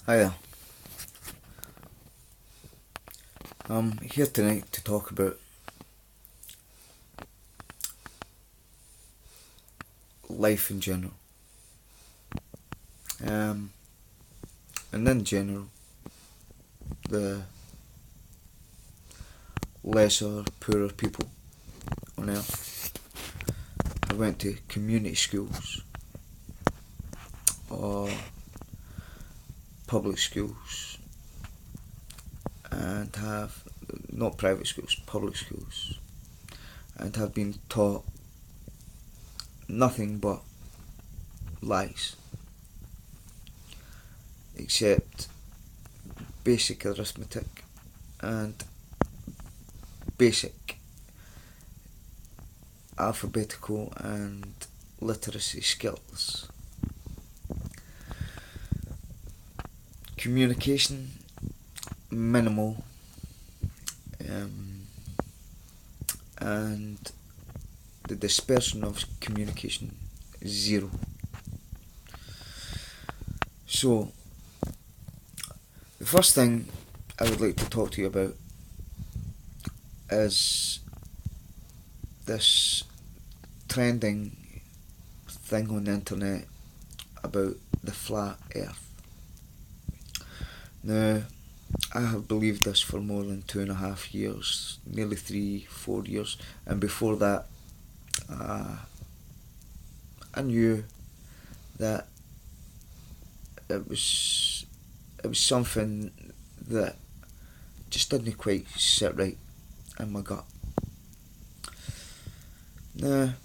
Hiya. I'm here tonight to talk about life in general. And in general, the lesser, poorer people on earth. I went to community schools or public schools and have, not private schools, public schools, and have been taught nothing but lies, except basic arithmetic and basic alphabetical and literacy skills. Communication, minimal, and the dispersion of communication, zero. So, the first thing I would like to talk to you about is this trending thing on the internet about the flat earth. Now, I have believed this for more than 2.5 years, nearly 3-4 years, and before that I knew that it was something that just didn't quite sit right in my gut. Now,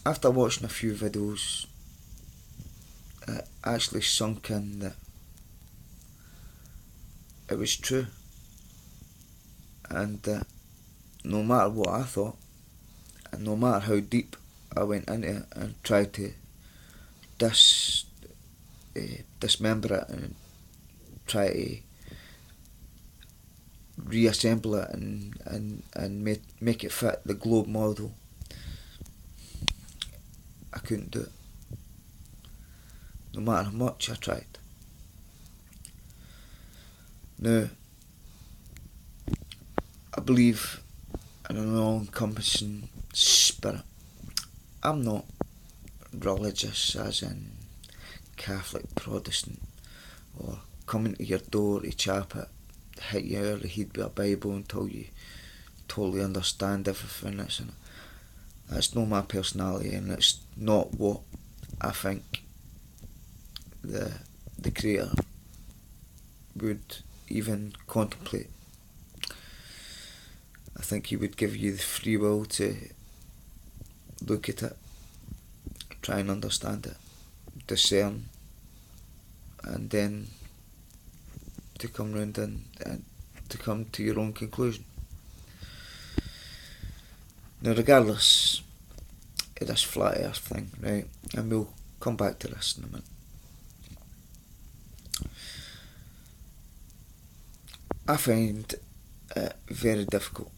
after watching a few videos, it actually sunk in that it was true, and that no matter what I thought, and no matter how deep I went into it and tried to dismember it and try to reassemble it and make it fit the globe model, I couldn't do it. No matter how much I tried. Now, I believe in an all-encompassing spirit. I'm not religious as in Catholic, Protestant, or coming to your door to chap it, hit you early, he'd be a Bible until you totally understand everything that's in it. That's not my personality, and it's not what I think the Creator would even contemplate. I think he would give you the free will to look at it, try and understand it, discern, and then to come round and to come to your own conclusion. Now, regardless of this flat earth thing, right, and we'll come back to this in a minute. I find it very difficult,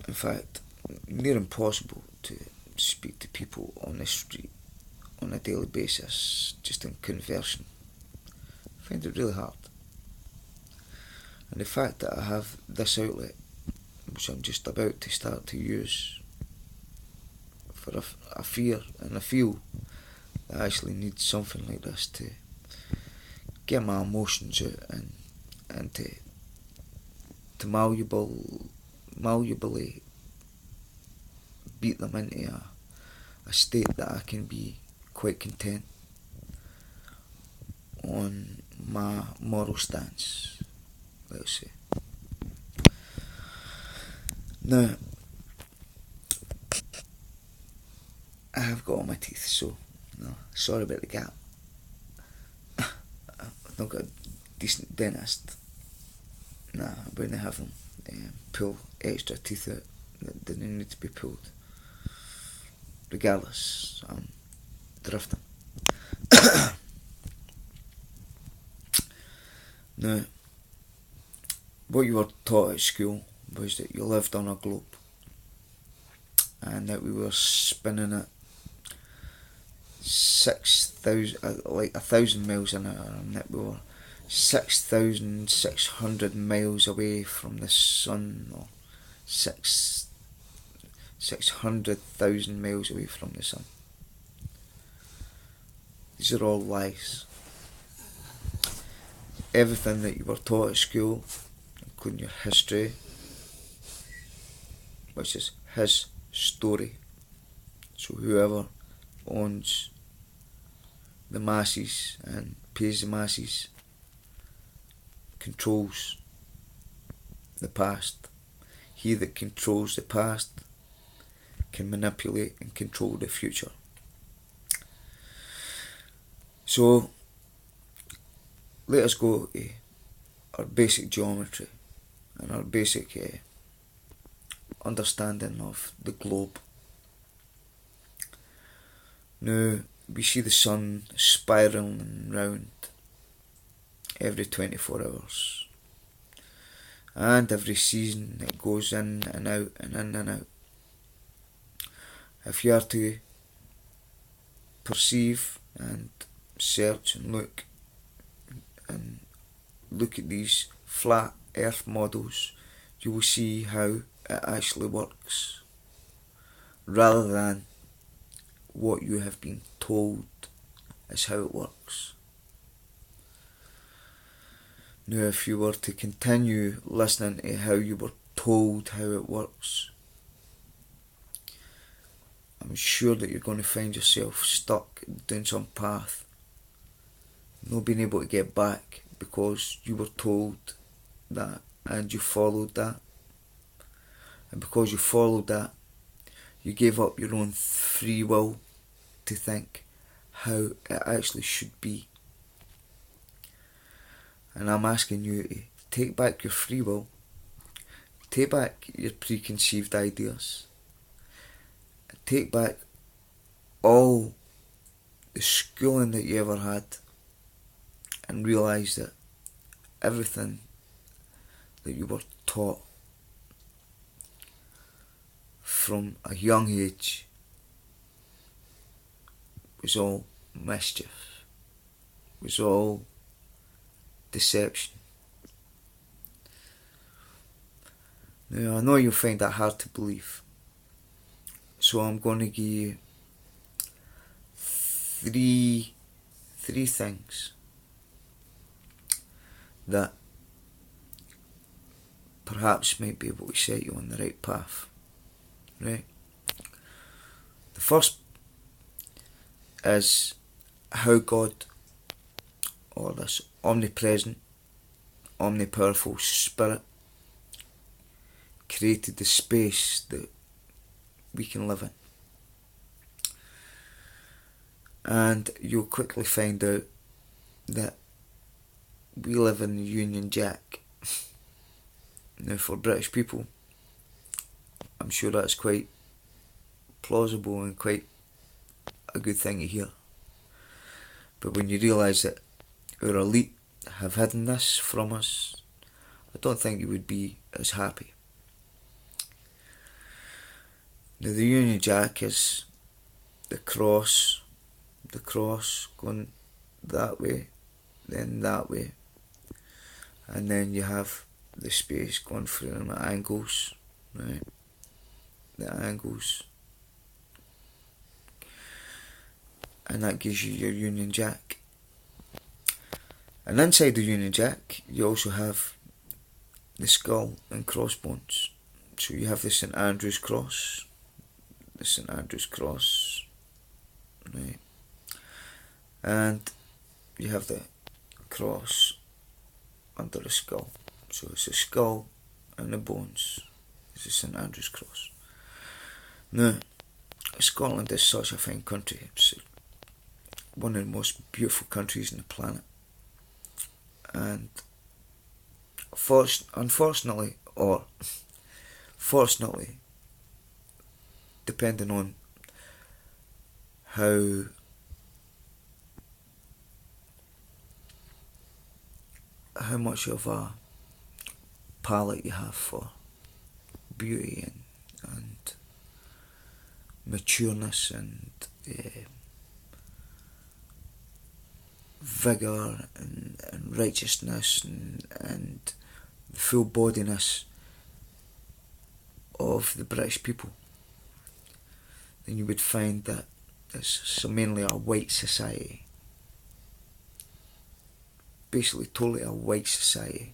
in fact, near impossible to speak to people on the street on a daily basis, just in conversing. I find it really hard. And the fact that I have this outlet, which I'm just about to start to use, for a fear and a feel that I actually need something like this to get my emotions out and to malleably beat them into a state that I can be quite content on my moral stance, let's say. Now, I have got all my teeth, so sorry about the gap. I've not got a decent dentist. Nah, I wouldn't have them pull extra teeth out that didn't need to be pulled. Regardless, I'm drifting. Now, what you were taught at school was that you lived on a globe and that we were spinning it like 1,000 miles an hour, and we were 6,600 miles away from the sun, or 600,000 miles away from the sun. These are all lies. Everything that you were taught at school, including your history, which is his story. So whoever owns the masses and pays the masses controls the past. He that controls the past can manipulate and control the future. So let us go to our basic geometry and our basic understanding of the globe. Now, we see the sun spiralling round every 24 hours. And every season it goes in and out and in and out. If you are to perceive and search and look at these flat earth models, you will see how it actually works, rather than what you have been told is how it works. Now, if you were to continue listening to how you were told how it works, I'm sure that you're going to find yourself stuck down some path, not being able to get back because you were told that and you followed that. And because you followed that, you gave up your own free will to think how it actually should be. And I'm asking you to take back your free will, take back your preconceived ideas, take back all the schooling that you ever had, and realise that everything that you were taught from a young age was all mischief, was all deception. Now, I know you'll find that hard to believe, so I'm going to give you three things that perhaps might be able to set you on the right path. Right? The first is how God, or this omnipresent, omnipowerful spirit, created the space that we can live in. And you'll quickly find out that we live in the Union Jack. Now, for British people, I'm sure that's quite plausible and quite a good thing to hear. But when you realise that our elite have hidden this from us, I don't think you would be as happy. Now, the Union Jack is the cross going that way, then that way, and then you have the space going through the angles, right? The angles, and that gives you your Union Jack. And inside the Union Jack, you also have the skull and crossbones. So you have the St Andrew's cross, right? And you have the cross under the skull. So it's the skull and the bones. It's the St Andrew's cross. Now, Scotland is such a fine country. It's one of the most beautiful countries on the planet. And unfortunately, or fortunately, depending on how much of a palette you have for beauty and matureness and vigour and righteousness and the full bodiness of the British people, then you would find that it's mainly a white society. Basically totally a white society,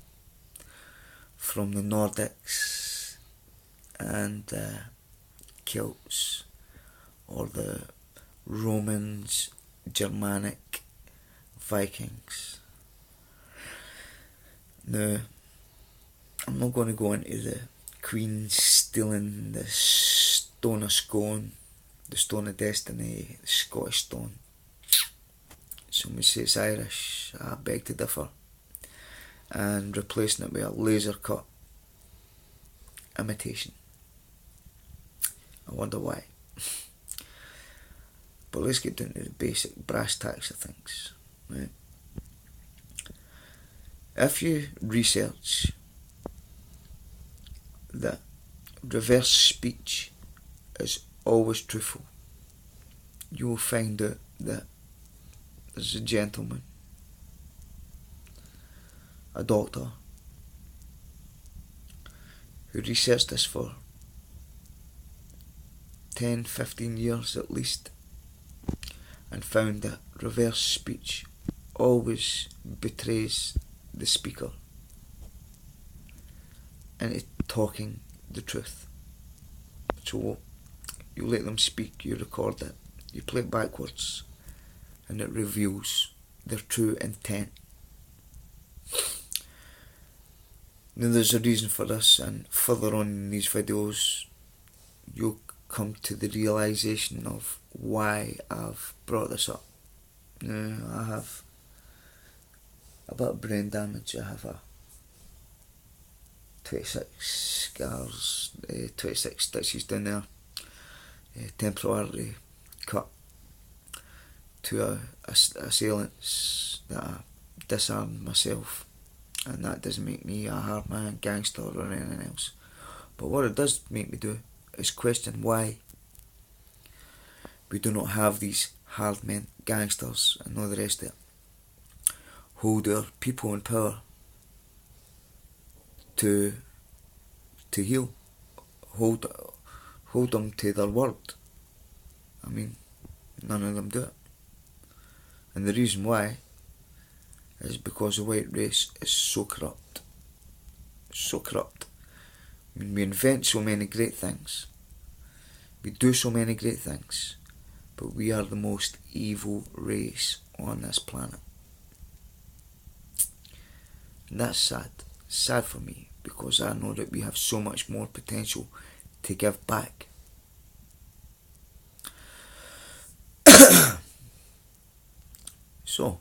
from the Nordics and Celts, or the Romans, Germanic, Vikings. Now, I'm not going to go into the Queen stealing the Stone of Scone, the Stone of Destiny, the Scottish Stone. Somebody say it's Irish, I beg to differ, and replacing it with a laser cut imitation. I wonder why. But let's get down to the basic brass tacks of things, right? If you research that reverse speech is always truthful, you will find out that there's a gentleman, a doctor, who researched this for 10-15 years at least, and found that reverse speech always betrays the speaker into talking the truth. So you let them speak, you record it, you play it backwards, and it reveals their true intent. Now there's a reason for this, and further on in these videos you'll come to the realisation of why I've brought this up. Now, I have a bit of brain damage. I have a 26 scars, 26 stitches down there, temporarily cut to assailants that I disarmed myself, and that doesn't make me a hard man, gangster or anything else. But what it does make me do is question why we do not have these hard men, gangsters and all the rest of it, hold our people in power to heal, hold them to their word. I mean, none of them do it. And the reason why is because the white race is so corrupt. So corrupt. I mean, we invent so many great things. We do so many great things. But we are the most evil race on this planet. And that's sad. Sad for me, because I know that we have so much more potential to give back. So,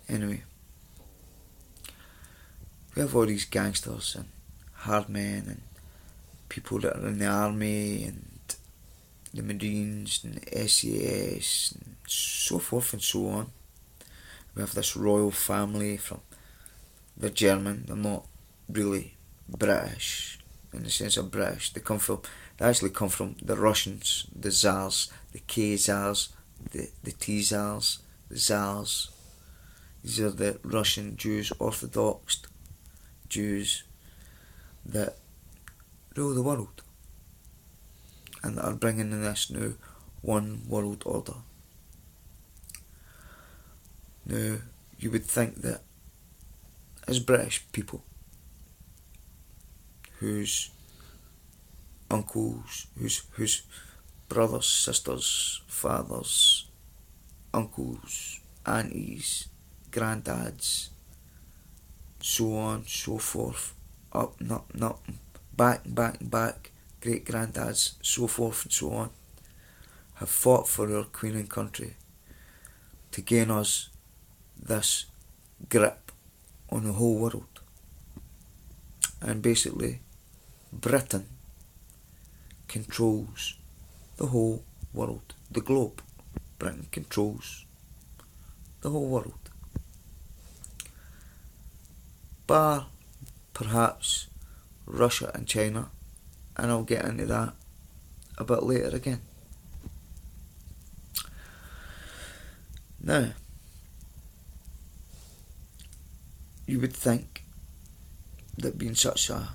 anyway, we have all these gangsters and hard men and people that are in the army and the Marines and the SAS and so forth and so on. We have this royal family they're German, they're not really British in the sense of British. They actually come from the Russians, the Tsars, the K-Tsars, the T-Tsars, the Tsars. These are the Russian Jews, Orthodox Jews that rule the world and that are bringing in this new one world order. Now, you would think that as British people, whose uncles, whose brothers, sisters, fathers, uncles, aunties, granddads, so on, so forth, up, back, great granddads, so forth and so on, have fought for our Queen and country to gain us this grip on the whole world. And basically, Britain controls the whole world, the globe. Britain controls the whole world. Bar, perhaps, Russia and China, and I'll get into that a bit later again. Now, you would think that being such a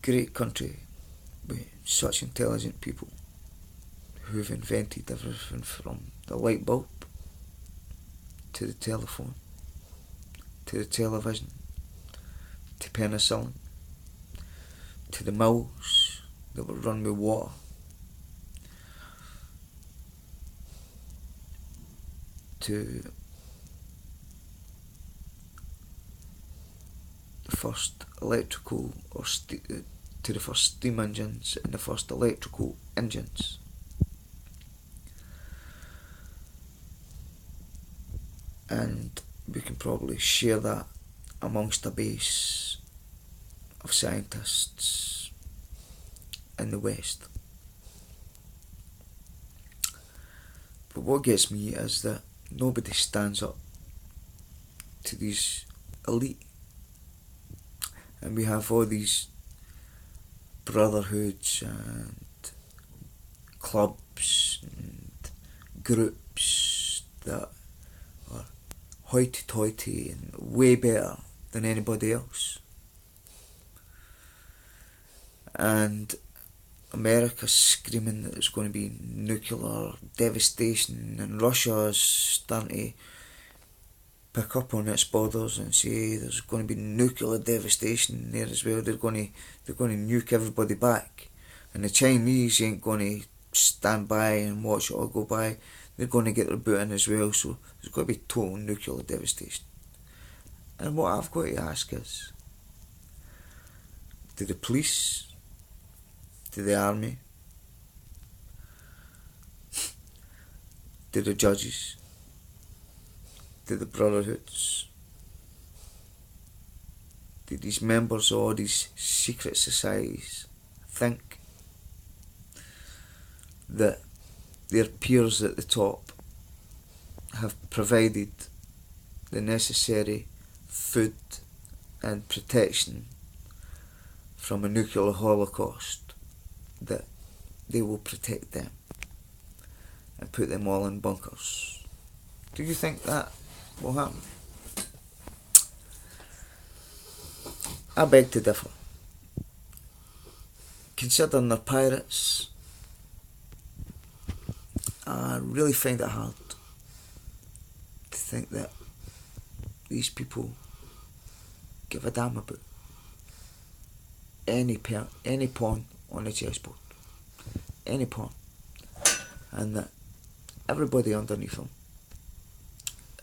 great country with such intelligent people who've invented everything from the light bulb to the telephone to the television to penicillin to the mills that were run with water to the first electrical to the first steam engines and the first electrical engines. And we can probably share that amongst a base of scientists in the West. But what gets me is that nobody stands up to these elite. And we have all these brotherhoods and clubs and groups that are hoity-toity and way better than anybody else. And America's screaming that there's going to be nuclear devastation, and Russia is starting to pick up on its borders and say there's going to be nuclear devastation there as well. They're going to nuke everybody back, and the Chinese ain't going to stand by and watch it all go by. They're going to get their boot in as well. So there's going to be total nuclear devastation. And what I've got to ask is, do the police, do the army, do the judges, do the brotherhoods, do these members of all these secret societies think that their peers at the top have provided the necessary food and protection from a nuclear holocaust, that they will protect them and put them all in bunkers? Do you think that will happen? I beg to differ. Considering they're pirates, I really find it hard to think that these people give a damn about any pawn on the chessboard, any pawn, and that everybody underneath them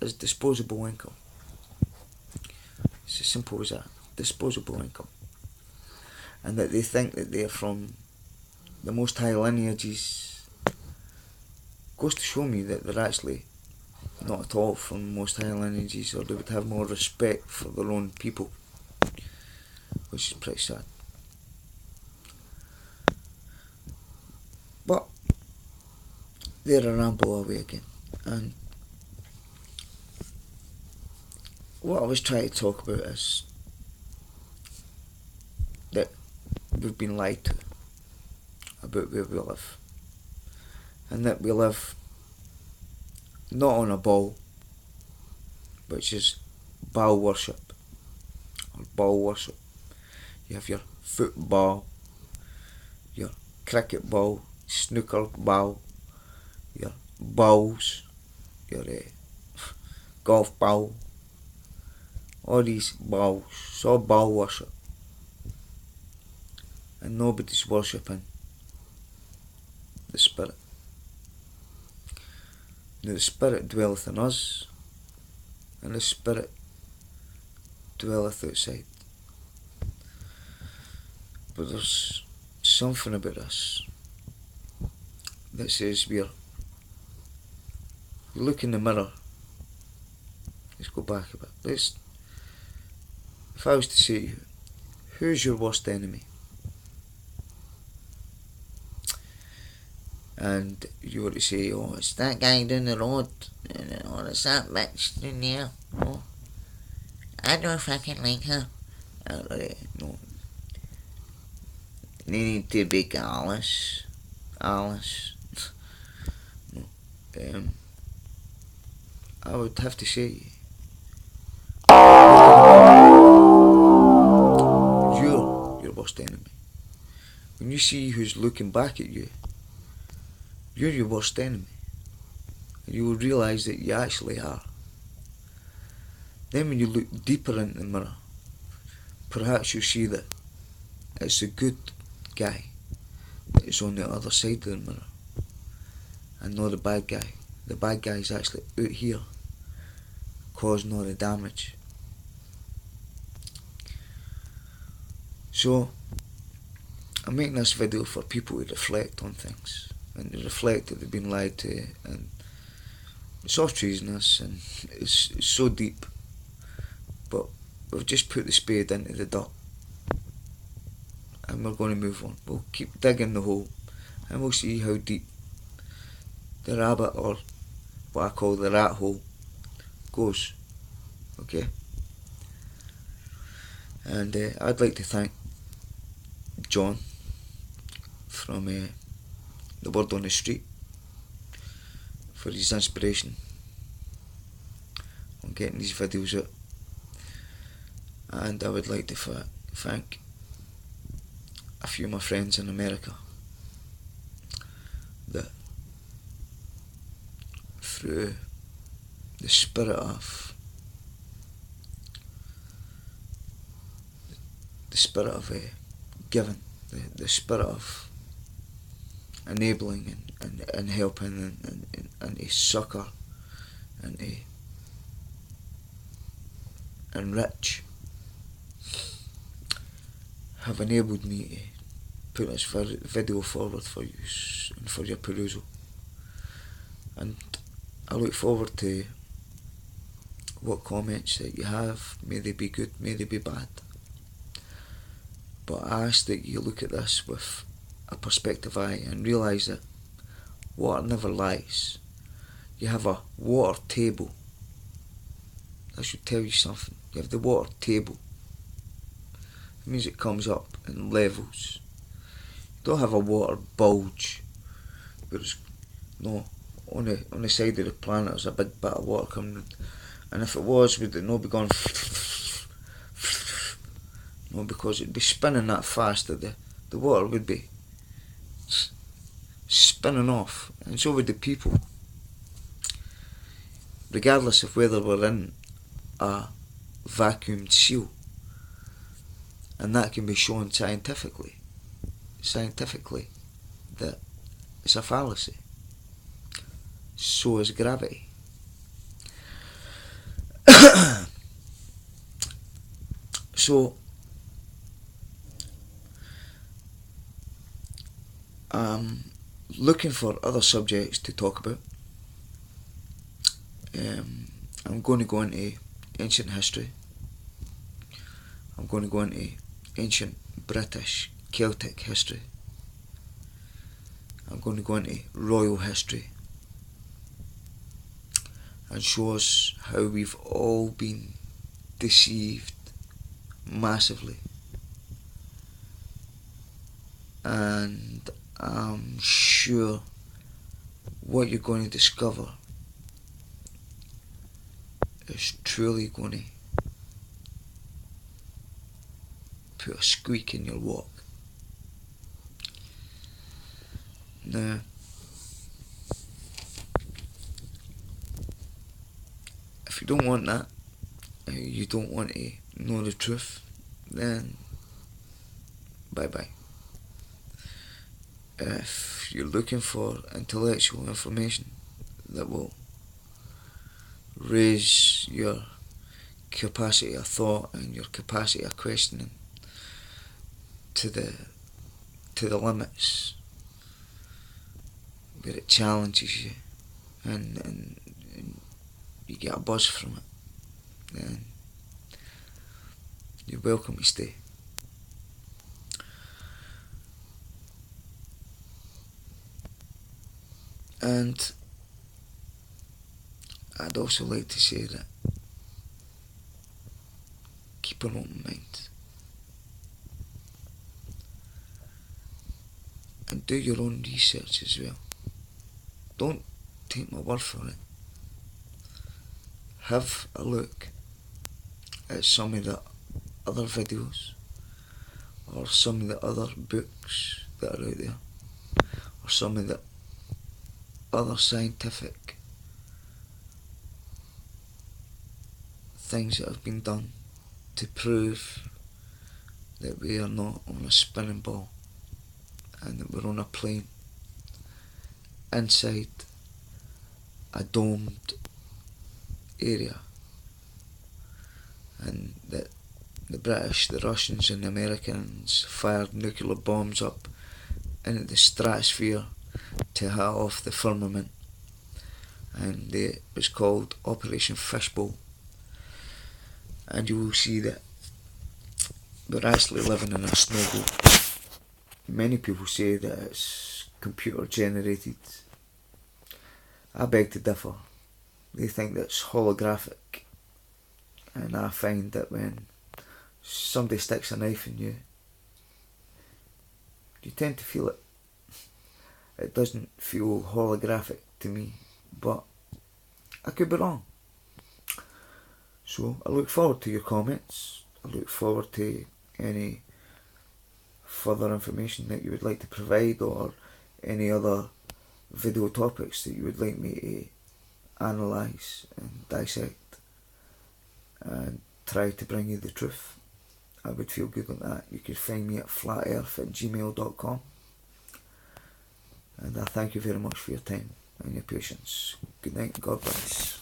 is disposable income. It's as simple as that, disposable income. And that they think that they're from the most high lineages goes to show me that they're actually not at all from the most high lineages, or they would have more respect for their own people, which is pretty sad. But they're a ramble away again, and what I was trying to talk about is that we've been lied to about where we live, and that we live not on a ball, which is ball worship, or ball worship. You have your football, your cricket ball, snooker ball, your balls, your golf ball, all these balls. It's all ball worship, and nobody's worshipping the Spirit. Now the Spirit dwelleth in us, and the Spirit dwelleth outside. But there's something about us that says you look in the mirror. Let's go back a bit. If I was to say to you, who's your worst enemy? And you were to say, oh, it's that guy down the road, or it's that bitch down there. Oh, I don't fucking like her. No. They need to be Alice. No. I would have to say, when you see who's looking back at you, you're your worst enemy. And you will realise that you actually are. Then when you look deeper into the mirror, perhaps you'll see that it's the good guy that is on the other side of the mirror, and not the bad guy. The bad guy is actually out here, causing all the damage. So, I'm making this video for people to reflect on things, and to reflect that they've been lied to, and it's all treasonous, and it's so deep, but we've just put the spade into the dirt, and we're going to move on. We'll keep digging the hole, and we'll see how deep the rabbit, or what I call the rat hole, goes. Okay? And I'd like to thank John from The Word on the Street for his inspiration on getting these videos out. And I would like to thank a few of my friends in America that through the spirit of giving, the spirit of enabling and helping and to succour and to enrich, have enabled me to put this video forward for you and for your perusal. And I look forward to what comments that you have. May they be good, may they be bad. But I ask that you look at this with a perspective eye and realise that water never lies. You have a water table. That should tell you something. You have the water table. It means it comes up in levels. You don't have a water bulge. There's no, on the side of the planet there's a big bit of water coming, and if it was, would it not be going? No, because it'd be spinning that fast that the water would be spinning off, and so would the people, regardless of whether we're in a vacuumed seal. And that can be shown scientifically that it's a fallacy. So is gravity. So I'm looking for other subjects to talk about. I'm going to go into ancient history. I'm going to go into ancient British Celtic history. I'm going to go into royal history and show us how we've all been deceived massively. And I'm sure what you're going to discover is truly going to put a squeak in your walk. Now, if you don't want that, you don't want to know the truth, then bye bye. If you're looking for intellectual information that will raise your capacity of thought and your capacity of questioning to the limits, where it challenges you and you get a buzz from it, then you're welcome to stay. And I'd also like to say that keep an open mind and do your own research as well. Don't take my word for it. Have a look at some of the other videos or some of the other books that are out there, or some of the other scientific things that have been done to prove that we are not on a spinning ball and that we're on a plane inside a domed area, and that the British, the Russians and the Americans fired nuclear bombs up into the stratosphere to hit off the firmament, and it was called Operation Fishbowl. And you will see that we're actually living in a snow globe. Many people say that it's computer generated. I beg to differ. They think that it's holographic, and I find that when somebody sticks a knife in you, you tend to feel it. It doesn't feel holographic to me, but I could be wrong. So I look forward to your comments. I look forward to any further information that you would like to provide, or any other video topics that you would like me to analyse and dissect and try to bring you the truth. I would feel good on that. You could find me at flatearth@gmail.com, and I thank you very much for your time and your patience. Good night and God bless.